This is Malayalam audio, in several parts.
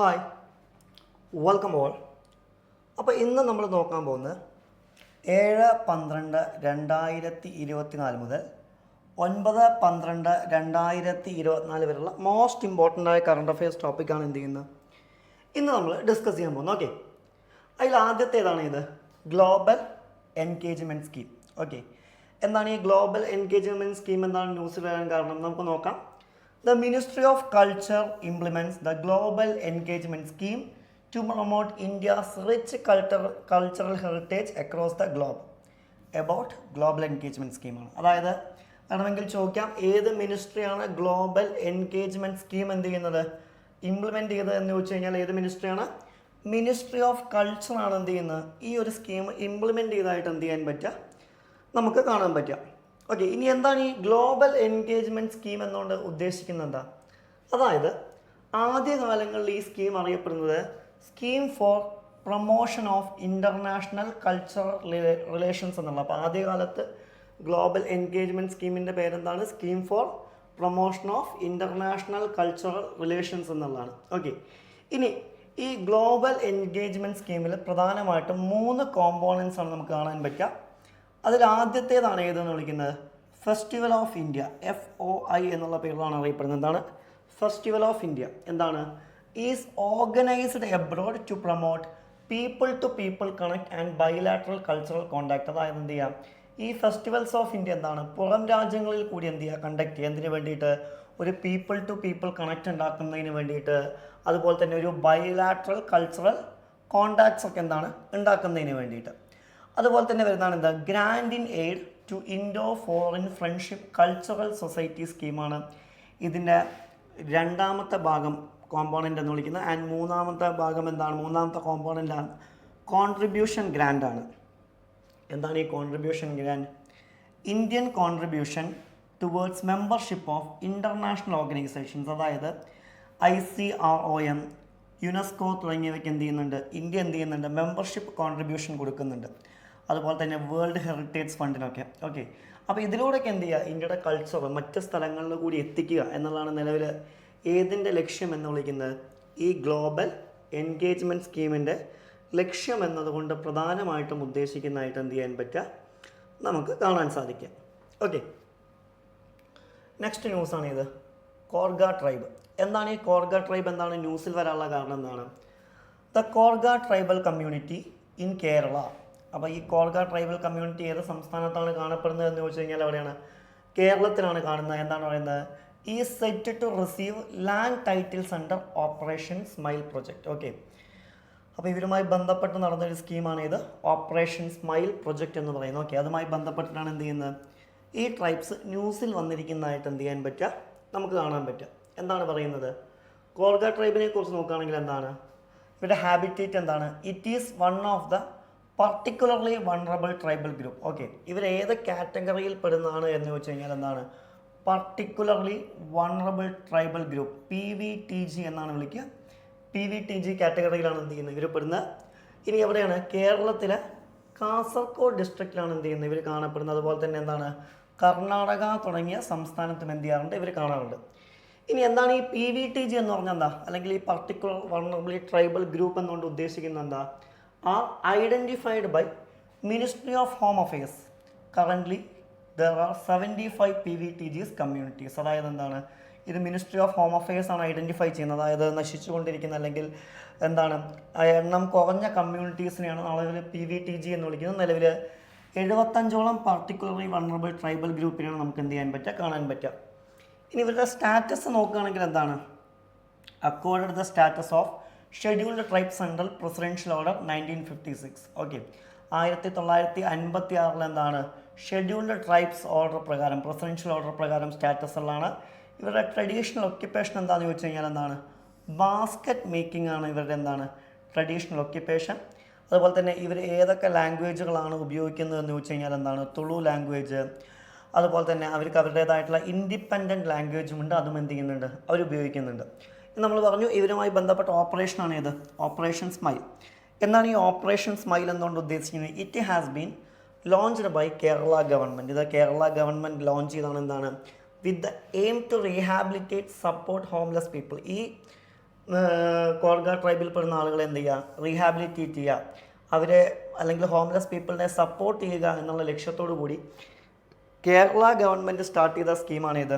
Hi welcome all. അപ്പോൾ ഇന്ന് നമ്മൾ നോക്കാൻ പോകുന്നത് 7-12-2024 മുതൽ 9-12-2024 വരെയുള്ള മോസ്റ്റ് ഇമ്പോർട്ടൻ്റ് ആയ കറണ്ട് അഫയേഴ്സ് ടോപ്പിക്കാണ് എന്ത് ചെയ്യുന്നത് ഇന്ന് നമ്മൾ ഡിസ്കസ് ചെയ്യാൻ പോകുന്നത്. ഓക്കെ, അതിൽ ആദ്യത്തേതാണ് ഇത് ഗ്ലോബൽ എൻഗേജ്മെൻറ്റ് സ്കീം. ഓക്കെ, എന്താണ് ഈ ഗ്ലോബൽ എൻഗേജ്മെൻറ്റ് സ്കീം, എന്താണ് ന്യൂസിൽ വരാൻ കാരണം നമുക്ക് നോക്കാം. The Ministry of Culture implements the Global Engagement Scheme to promote India's rich cultural heritage across the globe. About Global Engagement Scheme ആണ്. അതായത് വേണമെങ്കിൽ ചോദിക്കാം, ഏത് മിനിസ്ട്രിയാണ് ഗ്ലോബൽ എൻഗേജ്മെൻറ്റ് സ്കീം എന്ത് ചെയ്യുന്നത് ഇംപ്ലിമെൻറ്റ് ചെയ്തത് എന്ന് ചോദിച്ചു കഴിഞ്ഞാൽ ഏത് മിനിസ്ട്രിയാണ്? മിനിസ്ട്രി ഓഫ് കൾച്ചർ ആണ് എന്ത് ചെയ്യുന്നത് ഈ ഒരു സ്കീം ഇംപ്ലിമെൻറ്റ് ചെയ്തതായിട്ട് എന്ത് ചെയ്യാൻ പറ്റുക, നമുക്ക് കാണാൻ പറ്റുക. ഓക്കെ, ഇനി എന്താണ് ഈ ഗ്ലോബൽ എൻഗേജ്മെൻറ്റ് സ്കീം എന്നുകൊണ്ട് ഉദ്ദേശിക്കുന്നത് എന്താ? അതായത് ആദ്യകാലങ്ങളിൽ ഈ സ്കീം അറിയപ്പെടുന്നത് scheme for promotion of international cultural relations എന്നുള്ള. അപ്പോൾ ആദ്യകാലത്ത് ഗ്ലോബൽ എൻഗേജ്മെൻറ്റ് സ്കീമിൻ്റെ പേരെന്താണ്? Scheme for promotion of international cultural relations എന്നുള്ളതാണ്. ഓക്കെ, ഇനി ഈ ഗ്ലോബൽ എൻഗേജ്മെൻറ്റ് സ്കീമിൽ പ്രധാനമായിട്ടും 3 കോമ്പോണൻസ് ആണ് നമുക്ക് കാണാൻ പറ്റുക. അതിൽ ആദ്യത്തേതാണ് ഏതെന്ന് വിളിക്കുന്നത് ഫെസ്റ്റിവൽ ഓഫ് ഇന്ത്യ, FOI എന്നുള്ള പേരിലാണ് അറിയപ്പെടുന്നത്. എന്താണ് ഫെസ്റ്റിവൽ ഓഫ് ഇന്ത്യ? എന്താണ്? Is organised abroad to promote people to people connect and bilateral cultural contact. അതായത് എന്ത് ചെയ്യാം, ഈ ഫെസ്റ്റിവൽസ് ഓഫ് ഇന്ത്യ എന്താണ് പുറം രാജ്യങ്ങളിൽ കൂടി എന്ത് ചെയ്യുക, കണ്ടക്ട് ചെയ്യുക. എന്തിനു വേണ്ടിയിട്ട്? ഒരു പീപ്പിൾ ടു പീപ്പിൾ കണക്ട് ഉണ്ടാക്കുന്നതിന് വേണ്ടിയിട്ട്, അതുപോലെ തന്നെ ഒരു ബൈലാറ്ററൽ കൾച്ചറൽ കോണ്ടാക്ട്സ് ഒക്കെ എന്താണ് ഉണ്ടാക്കുന്നതിന് വേണ്ടിയിട്ട്. അതുപോലെ തന്നെ വരുന്നതാണ് എന്താ grant in aid to Indo foreign friendship cultural society സ്കീമാണ് ഇതിൻ്റെ രണ്ടാമത്തെ ഭാഗം കോമ്പോണൻ്റ് എന്ന് വിളിക്കുന്നത്. ആൻഡ് മൂന്നാമത്തെ ഭാഗം എന്താണ്? മൂന്നാമത്തെ കോമ്പോണൻ്റാണ് കോൺട്രിബ്യൂഷൻ ഗ്രാൻഡ് ആണ്. എന്താണ് ഈ contribution grand? Indian contribution towards membership of international organisations. അതായത് ICROM, യുനെസ്കോ തുടങ്ങിയവയ്ക്ക് എന്ത് ചെയ്യുന്നുണ്ട്, ഇന്ത്യ എന്ത് ചെയ്യുന്നുണ്ട്, മെമ്പർഷിപ്പ് കോൺട്രിബ്യൂഷൻ കൊടുക്കുന്നുണ്ട്. അതുപോലെ തന്നെ വേൾഡ് ഹെറിറ്റേജ് ഫണ്ടിനൊക്കെ. ഓക്കെ, അപ്പോൾ ഇതിലൂടെയൊക്കെ എന്ത് ചെയ്യുക, ഇന്ത്യയുടെ കൾച്ചർ മറ്റ് സ്ഥലങ്ങളിൽ കൂടി എത്തിക്കുക എന്നുള്ളതാണ് നിലവിൽ ഏതിൻ്റെ ലക്ഷ്യം എന്ന് വിളിക്കുന്നത് ഈ ഗ്ലോബൽ എൻഗേജ്മെൻറ്റ് സ്കീമിൻ്റെ ലക്ഷ്യം എന്നതുകൊണ്ട് പ്രധാനമായിട്ടും ഉദ്ദേശിക്കുന്നതായിട്ട് എന്ത് ചെയ്യാൻ പറ്റുക, നമുക്ക് കാണാൻ സാധിക്കുക. ഓക്കെ, നെക്സ്റ്റ് ന്യൂസാണ് ഇത് കോർഗ ട്രൈബ്. എന്താണ് ഈ കോർഗ ട്രൈബ്? എന്താണ് ന്യൂസിൽ വരാനുള്ള കാരണം? എന്താണ് the Koraga tribal community in Kerala. അപ്പോൾ ഈ കോർഗ ട്രൈബൽ കമ്മ്യൂണിറ്റി ഏത് സംസ്ഥാനത്താണ് കാണപ്പെടുന്നത് എന്ന് ചോദിച്ചു കഴിഞ്ഞാൽ എവിടെയാണ്? കേരളത്തിലാണ് കാണുന്നത്. എന്താണ് പറയുന്നത്? ഈ set to receive land titles under Operation Smile project. Okay, അപ്പോൾ ഇവരുമായി ബന്ധപ്പെട്ട് നടന്നൊരു സ്കീമാണ് ഇത് ഓപ്പറേഷൻ സ്മൈൽ പ്രൊജക്റ്റ് എന്ന് പറയുന്നത്. ഓക്കെ, അതുമായി ബന്ധപ്പെട്ടിട്ടാണ് എന്ത് ചെയ്യുന്നത് ഈ ട്രൈബ്സ് ന്യൂസിൽ വന്നിരിക്കുന്നതായിട്ട് എന്ത് ചെയ്യാൻ പറ്റുക, നമുക്ക് കാണാൻ പറ്റുക. എന്താണ് പറയുന്നത്? കോർഗ ട്രൈബിനെ കുറിച്ച് നോക്കുകയാണെങ്കിൽ എന്താണ് ഇവരുടെ ഹാബിറ്റേറ്റ്? എന്താണ്? It is one of the particularly vulnerable tribal group. Okay, ഇവർ ഏത് കാറ്റഗറിയിൽ പെടുന്നതാണ് എന്ന് ചോദിച്ചു കഴിഞ്ഞാൽ എന്താണ് particularly vulnerable tribal group, PVTG എന്നാണ് വിളിക്കുക. PVTG കാറ്റഗറിയിലാണ് എന്ത് ചെയ്യുന്നത് ഇവർ പെടുന്നത്. ഇനി എവിടെയാണ്? കേരളത്തിലെ കാസർഗോഡ് ഡിസ്ട്രിക്റ്റിലാണ് എന്ത് ചെയ്യുന്നത് ഇവർ കാണപ്പെടുന്നത്. അതുപോലെ തന്നെ എന്താണ് കർണാടക തുടങ്ങിയ സംസ്ഥാനത്തും എന്ത് ചെയ്യാറുണ്ട്, ഇവർ കാണാറുണ്ട്. ഇനി എന്താണ് ഈ PVTG എന്ന് പറഞ്ഞാൽ എന്താ, അല്ലെങ്കിൽ ഈ പർട്ടിക്കുലർ വൾണറബിൾ ട്രൈബൽ ഗ്രൂപ്പ് എന്നുകൊണ്ട് ഉദ്ദേശിക്കുന്നത് എന്താ? Are identified by Ministry of Home Affairs. Currently there are 75 PVTGs communities. അതായത് എന്താണ് ഇത് മിനിസ്ട്രി ഓഫ് ഹോം അഫെയർസ് ആണ് ഐഡൻറ്റിഫൈ ചെയ്യുന്നത്. അതായത് നശിച്ചുകൊണ്ടിരിക്കുന്ന അല്ലെങ്കിൽ എന്താണ് എണ്ണം കുറഞ്ഞ കമ്മ്യൂണിറ്റീസിനെയാണ് നിലവിൽ PVTG എന്ന് വിളിക്കുന്നത്. നിലവിൽ 75ഓളം പർട്ടിക്കുലർലി വൾണറബിൾ ട്രൈബൽ ഗ്രൂപ്പിനാണ് നമുക്ക് എന്ത് ചെയ്യാൻ പറ്റുക, കാണാൻ പറ്റുക. ഇനി ഇവരുടെ സ്റ്റാറ്റസ് നോക്കുകയാണെങ്കിൽ എന്താണ് accorded the status of scheduled tribes under presidential order 1956. Okay, 1956 എന്താണ് ഷെഡ്യൂൾഡ് ട്രൈബ്സ് ഓർഡർ പ്രകാരം പ്രസിഡൻഷ്യൽ ഓർഡർ പ്രകാരം സ്റ്റാറ്റസ് ഉള്ളതാണ്. ഇവരുടെ ട്രഡീഷണൽ ഒക്യുപ്പേഷൻ എന്താണെന്ന് ചോദിച്ചു കഴിഞ്ഞാൽ എന്താണ് ബാസ്ക്കറ്റ് മേക്കിംഗ് ആണ് ഇവരുടെ എന്താണ് ട്രഡീഷണൽ ഒക്യുപ്പേഷൻ. അതുപോലെ തന്നെ ഇവർ ഏതൊക്കെ ലാംഗ്വേജുകളാണ് ഉപയോഗിക്കുന്നത് ചോദിച്ചു കഴിഞ്ഞാൽ എന്താണ് തുളു ലാംഗ്വേജ്. അതുപോലെ തന്നെ അവർക്ക് അവരുടേതായിട്ടുള്ള ഇൻഡിപെൻഡൻറ്റ് ലാംഗ്വേജും ഉണ്ട്, അതും എന്ത് ചെയ്യുന്നുണ്ട് അവർ ഉപയോഗിക്കുന്നുണ്ട്. നമ്മൾ പറഞ്ഞു ഇവരുമായി ബന്ധപ്പെട്ട ഓപ്പറേഷനാണ് ഏത് ഓപ്പറേഷൻ സ്മൈൽ. എന്താണ് ഈ ഓപ്പറേഷൻ സ്മൈൽ എന്നുകൊണ്ട് ഉദ്ദേശിക്കുന്നത്? It has been launched by Kerala government. ഇത് കേരള ഗവൺമെൻറ് ലോഞ്ച് ചെയ്താണ് എന്താണ് with the aim to rehabilitate support homeless people. ഈ കോർഗ ട്രൈബിൽ പെടുന്ന ആളുകളെ എന്ത് ചെയ്യുക, റീഹാബിലിറ്റേറ്റ് ചെയ്യുക, അവരെ അല്ലെങ്കിൽ ഹോംലെസ് പീപ്പിളിനെ സപ്പോർട്ട് ചെയ്യുക എന്നുള്ള ലക്ഷ്യത്തോടു കൂടി കേരള ഗവൺമെൻറ് സ്റ്റാർട്ട് ചെയ്ത സ്കീമാണിത്.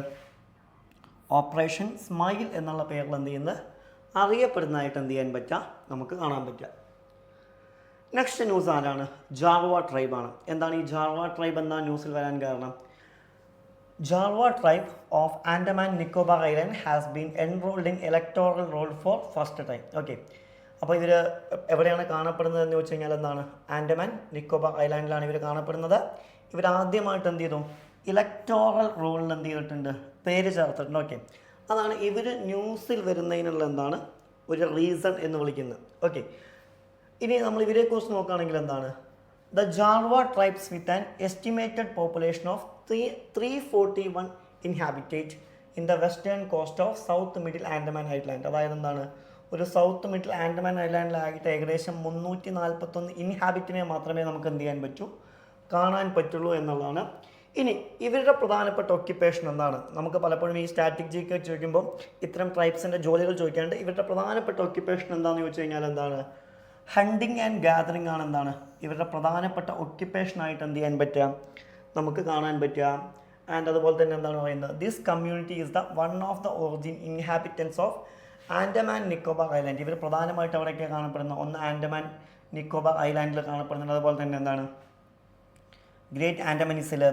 ഓപ്പറേഷൻ സ്മൈൽ എന്നുള്ള പേരിൽ എന്ത് ചെയ്യുന്നത് അറിയപ്പെടുന്നതായിട്ട് എന്ത് ചെയ്യാൻ പറ്റുക, നമുക്ക് കാണാൻ പറ്റുക. നെക്സ്റ്റ് ന്യൂസ് ആരാണ്? ജാർവ ട്രൈബാണ്. എന്താണ് ഈ ജാർവ ട്രൈബ് എന്ന ന്യൂസിൽ വരാൻ കാരണം? Jarawa tribe of Andaman Nicobar island has been enrolled in electoral roll for first time. Okay, അപ്പോൾ ഇവർ എവിടെയാണ് കാണപ്പെടുന്നത് എന്ന് വെച്ച് കഴിഞ്ഞാൽ എന്താണ്, ആൻഡമാൻ നിക്കോബാർ ഐലാൻഡിലാണ് ഇവർ കാണപ്പെടുന്നത്. ഇവർ ആദ്യമായിട്ട് എന്ത് ചെയ്തു, ഇലക്ടോറൽ റോളിന് എന്ത് ചെയ്തിട്ടുണ്ട്, പേര് ചേർത്തിട്ടുണ്ട്. ഓക്കെ, അതാണ് ഇവർ ന്യൂസിൽ വരുന്നതിനുള്ള എന്താണ് ഒരു റീസൺ എന്ന് വിളിക്കുന്നത്. ഓക്കെ, ഇനി നമ്മൾ ഇവരെക്കുറിച്ച് നോക്കുകയാണെങ്കിൽ എന്താണ്, the Jarawa tribes with an estimated population of 341 inhabitate in the western coast of south middle Andaman island. അതായത് എന്താണ്, ഒരു സൗത്ത് മിഡിൽ ആൻഡമാൻ ഐലാൻഡിലായിട്ട് ഏകദേശം 341 ഇൻഹാബിറ്റിനെ മാത്രമേ നമുക്ക് എന്ത് ചെയ്യാൻ പറ്റൂ, കാണാൻ പറ്റുള്ളൂ എന്നുള്ളതാണ്. ഇനി ഇവരുടെ പ്രധാനപ്പെട്ട ഒക്യുപ്പേഷൻ എന്താണ്? നമുക്ക് പലപ്പോഴും ഈ സ്റ്റാറ്റിക് ജിക്ക് ചോദിക്കുമ്പോൾ ഇത്തരം ട്രൈബ്സിൻ്റെ ജോലികൾ ചോദിക്കാണ്ട് ഇവരുടെ പ്രധാനപ്പെട്ട ഒക്യുപ്പേഷൻ എന്താണെന്ന് ചോദിച്ചു കഴിഞ്ഞാൽ എന്താണ്, ഹണ്ടിങ് ആൻഡ് ഗാദറിങ് ആണ് എന്താണ് ഇവരുടെ പ്രധാനപ്പെട്ട ഒക്യുപ്പേഷനായിട്ട് എന്ത് ചെയ്യാൻ പറ്റുക, നമുക്ക് കാണാൻ പറ്റുക. ആൻഡ് അതുപോലെ തന്നെ എന്താണ് പറയുന്നത്, this community is the one of the origin inhabitants of Andaman Nicobar island. ഇവർ പ്രധാനമായിട്ട് അവിടെയൊക്കെ കാണപ്പെടുന്നത്, ഒന്ന് ആൻഡമാൻ നിക്കോബാർ ഐലാൻഡിൽ കാണപ്പെടുന്നത്, അതുപോലെ തന്നെ എന്താണ് ഗ്രേറ്റ് ആൻഡമനീസിൽ,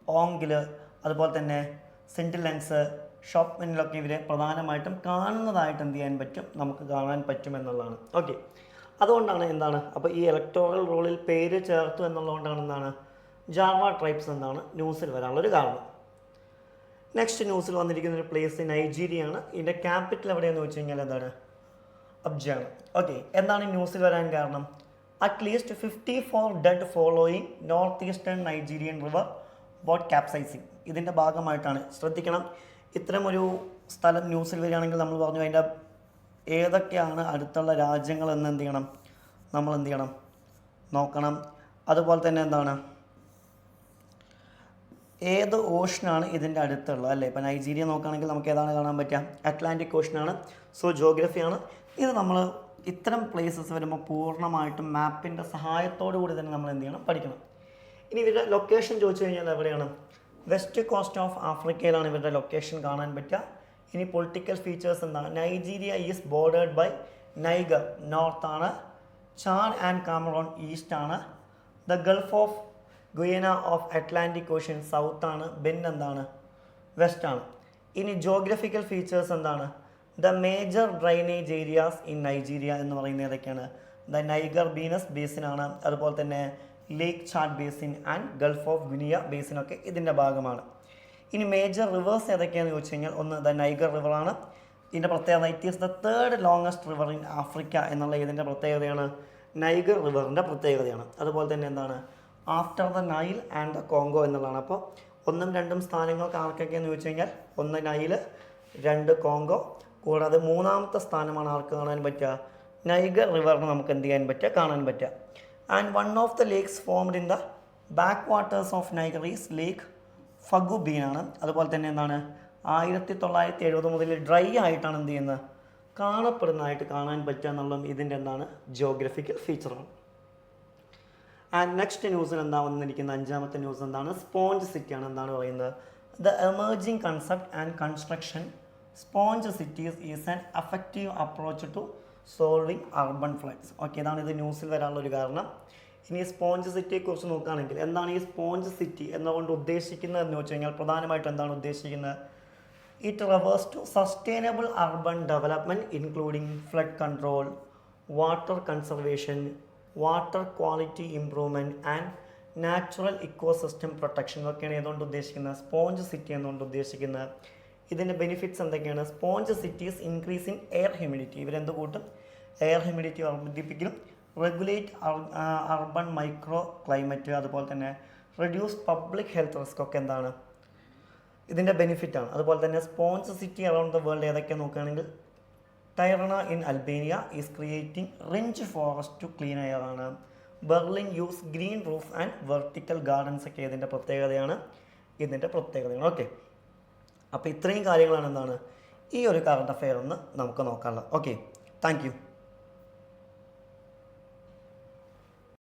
ഓങ്കിൽ, അതുപോലെ തന്നെ സെൻറ്റിലൻസ്, ഷോപ്പ്മെനിലൊക്കെ ഇവരെ പ്രധാനമായിട്ടും കാണുന്നതായിട്ട് എന്ത് ചെയ്യാൻ പറ്റും, നമുക്ക് കാണാൻ പറ്റുമെന്നുള്ളതാണ്. ഓക്കെ, അതുകൊണ്ടാണ് എന്താണ്, അപ്പോൾ ഈ ഇലക്ടോറൽ റോളിൽ പേര് ചേർത്തു എന്നുള്ളതുകൊണ്ടാണ് എന്താണ് ജാർവ ട്രൈബ്സ് എന്നാണ് ന്യൂസിൽ വരാനുള്ളൊരു കാരണം. നെക്സ്റ്റ് ന്യൂസിൽ വന്നിരിക്കുന്ന ഒരു പ്ലേസ് നൈജീരിയയാണ്. ഇതിൻ്റെ ക്യാപിറ്റൽ എവിടെയെന്ന് വെച്ച് കഴിഞ്ഞാൽ എന്താണ്, അബ്ജയാണ്. ഓക്കെ, എന്താണ് ഈ ന്യൂസിൽ വരാൻ കാരണം? At least 54 dead following north eastern Nigerian river boat capsizing. ഇതിൻ്റെ ഭാഗമായിട്ടാണ്, ശ്രദ്ധിക്കണം, ഇത്തരം ഒരു സ്ഥലം ന്യൂസിൽ വരികയാണെങ്കിൽ നമ്മൾ പറഞ്ഞു അതിൻ്റെ ഏതൊക്കെയാണ് അടുത്തുള്ള രാജ്യങ്ങളെന്ന് എന്ത് ചെയ്യണം, നമ്മൾ എന്ത് ചെയ്യണം, നോക്കണം. അതുപോലെ തന്നെ എന്താണ്, ഏത് ഓഷനാണ് ഇതിൻ്റെ അടുത്തുള്ളത്, അല്ലേ? ഇപ്പോൾ നൈജീരിയ നോക്കുകയാണെങ്കിൽ നമുക്ക് ഏതാണ് കാണാൻ പറ്റുക, അറ്റ്ലാന്റിക് ഓഷനാണ്. സോ ജോഗ്രഫിയാണ് ഇത്. നമ്മൾ ഇത്തരം പ്ലേസസ് വരുമ്പോൾ പൂർണ്ണമായിട്ടും മാപ്പിൻ്റെ സഹായത്തോടു കൂടി തന്നെ നമ്മൾ എന്ത് ചെയ്യണം, പഠിക്കണം. ഇനി ഇവരുടെ ലൊക്കേഷൻ ചോദിച്ചു കഴിഞ്ഞാൽ എവിടെയാണ്, വെസ്റ്റ് കോസ്റ്റ് ഓഫ് ആഫ്രിക്കയിലാണ് ഇവരുടെ ലൊക്കേഷൻ കാണാൻ പറ്റുക. ഇനി പൊളിറ്റിക്കൽ ഫീച്ചേഴ്സ് എന്താണ്, Nigeria is bordered by Niger നോർത്താണ്, ചാഡ് ആൻഡ് കാമറോൺ ഈസ്റ്റാണ്, the gulf of Guinea of Atlantic ocean സൗത്താണ്, ബെൻ എന്താണ് വെസ്റ്റാണ്. ഇനി ജോഗ്രഫിക്കൽ ഫീച്ചേഴ്സ് എന്താണ്, the major drainage areas in Nigeria എന്ന് പറയുന്നത് ഏതൊക്കെയാണ്, ദ നൈഗർ ബീനസ് ബേസിനാണ്, അതുപോലെ തന്നെ lake Chad basin and gulf of Guinea ബേസിനൊക്കെ ഇതിൻ്റെ ഭാഗമാണ്. ഇനി മേജർ റിവേഴ്സ് ഏതൊക്കെയാണെന്ന് ചോദിച്ചു കഴിഞ്ഞാൽ ഒന്ന് ദ നൈഗർ റിവറാണ്. ഇതിൻ്റെ പ്രത്യേകത it is the third longest river in Africa എന്നുള്ള ഇതിൻ്റെ പ്രത്യേകതയാണ്, നൈഗർ റിവറിൻ്റെ പ്രത്യേകതയാണ്. അതുപോലെ തന്നെ എന്താണ്, after the Nile and the Congo എന്നുള്ളതാണ്. അപ്പോൾ 1ഉം 2ഉം സ്ഥാനങ്ങൾക്ക് ആർക്കൊക്കെയെന്ന് ചോദിച്ചു കഴിഞ്ഞാൽ ഒന്ന് നൈൽ, 2 കോങ്കോ, കൂടാതെ 3ാമത്തെ സ്ഥാനമാണ് ആർക്ക് കാണാൻ പറ്റുക, നൈഗർ റിവറിന് നമുക്ക് എന്ത് ചെയ്യാൻ പറ്റുക, കാണാൻ പറ്റുക. And one of the lakes formed in the back waters of Niger is lake ഫഗുബീനാണ്. അതുപോലെ തന്നെ എന്താണ് 1970 മുതൽ ഡ്രൈ ആയിട്ടാണ് എന്ത് ചെയ്യുന്നത്, കാണപ്പെടുന്നതായിട്ട് കാണാൻ പറ്റുക എന്നുള്ളതും ഇതിൻ്റെ എന്താണ് ജോഗ്രഫിക്കൽ ഫീച്ചറാണ്. ആൻഡ് നെക്സ്റ്റ് ന്യൂസിൽ എന്താ വന്നിരിക്കുന്ന 5ാമത്തെ ന്യൂസ് എന്താണ്, സ്പോഞ്ച് സിറ്റിയാണ്. എന്താണ് പറയുന്നത്, the emerging concept and construction sponge cities is an effective approach to solving urban floods. Okay, ഇതാണ് ഇത് ന്യൂസിൽ വരാനുള്ളൊരു കാരണം. ഇനി സ്പോഞ്ച് സിറ്റിയെക്കുറിച്ച് നോക്കുകയാണെങ്കിൽ എന്താണ് ഈ സ്പോഞ്ച് സിറ്റി എന്നുകൊണ്ട് ഉദ്ദേശിക്കുന്നത് എന്ന് വെച്ച് കഴിഞ്ഞാൽ പ്രധാനമായിട്ടും എന്താണ് ഉദ്ദേശിക്കുന്നത്, it refers to sustainable urban development including flood control, water conservation, water quality improvement and natural ecosystem protection ഒക്കെയാണ് ഇതുകൊണ്ട് ഉദ്ദേശിക്കുന്നത്, സ്പോഞ്ച് സിറ്റി എന്നുകൊണ്ട് ഉദ്ദേശിക്കുന്നത്. ഇതിൻ്റെ ബെനിഫിറ്റ്സ് എന്തൊക്കെയാണ്, sponge cities increase in air humidity, ഇവരെന്ത് കൂട്ടും, എയർ ഹ്യൂമിഡിറ്റി വർദ്ധിപ്പിക്കും, റെഗുലേറ്റ് അർബൻ മൈക്രോ ക്ലൈമറ്റ്, അതുപോലെ തന്നെ റെഡ്യൂസ് പബ്ലിക് ഹെൽത്ത് റിസ്ക് ഒക്കെ എന്താണ് ഇതിൻ്റെ ബെനിഫിറ്റാണ്. അതുപോലെ തന്നെ sponge city around the world ഏതൊക്കെ നോക്കുകയാണെങ്കിൽ Tirana in Albania is creating ring forest to clean air ആണ്, Berlin use green roof and vertical gardens ഒക്കെ ഇതിൻ്റെ പ്രത്യേകതയാണ്. ഓക്കെ, അപ്പോൾ ഇത്രയും കാര്യങ്ങളാണ് എന്താണ് ഈ ഒരു കറണ്ട് അഫെയർ ഒന്ന് നമുക്ക് നോക്കാനുള്ളത്. Okay, thank you.